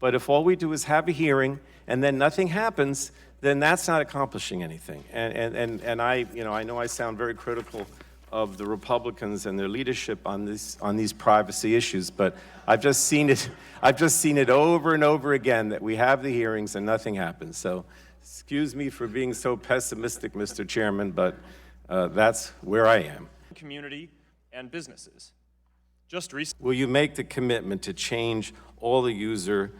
But if all we do is have a hearing and then nothing happens, then that's not accomplishing anything. And I know I sound very critical of the Republicans and their leadership on these privacy issues, but I've just seen it over and over again that we have the hearings and nothing happens. So excuse me for being so pessimistic, Mr. Chairman, but that's where I am. Community and businesses. Just recently, will you make the commitment to changing all the user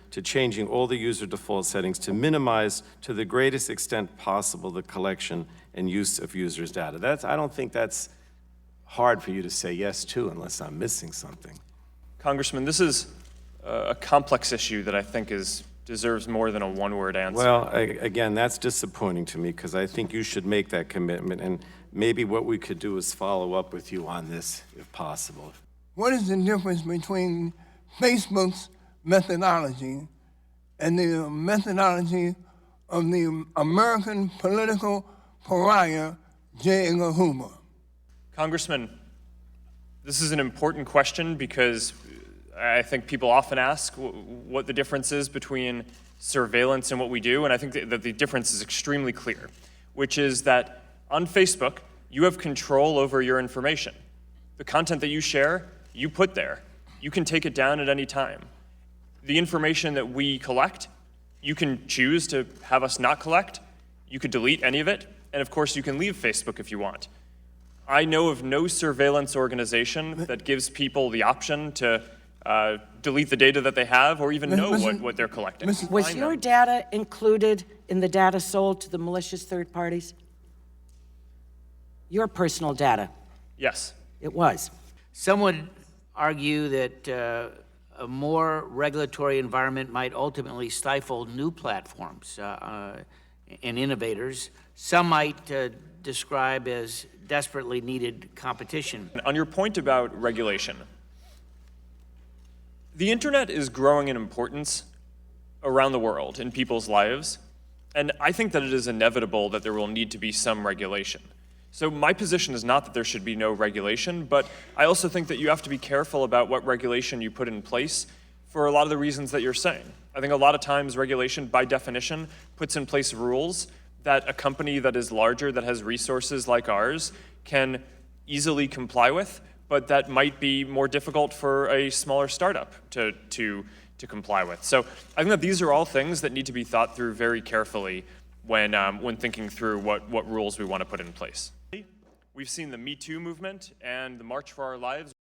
default settings to minimize to the greatest extent possible the collection and use of users' data? I don't think that's hard for you to say yes to unless I'm missing something. Congressman, this is a complex issue that I think deserves more than a one-word answer. Well, again, that's disappointing to me because I think you should make that commitment, and maybe what we could do is follow up with you on this if possible. What is the difference between Facebook's methodology and the methodology of the American political pariah, J. Edgar Hoover? Congressman, this is an important question because I think people often ask what the difference is between surveillance and what we do, and I think that the difference is extremely clear, which is that on Facebook, you have control over your information. The content that you share, you put there. You can take it down at any time. The information that we collect, you can choose to have us not collect. You could delete any of it, and of course you can leave Facebook if you want. I know of no surveillance organization that gives people the option to delete the data that they have or even know what they're collecting. Was your data included in the data sold to the malicious third parties? Your personal data? Yes. It was. Some would argue that a more regulatory environment might ultimately stifle new platforms and innovators. Some might describe as desperately needed competition. On your point about regulation, the internet is growing in importance around the world in people's lives, and I think that it is inevitable that there will need to be some regulation. So my position is not that there should be no regulation, but I also think that you have to be careful about what regulation you put in place for a lot of the reasons that you're saying. I think a lot of times regulation, by definition, puts in place rules that a company that is larger, that has resources like ours, can easily comply with, but that might be more difficult for a smaller startup to comply with. So I think that these are all things that need to be thought through very carefully when thinking through what rules we want to put in place. We've seen the Me Too movement and the March for Our Lives.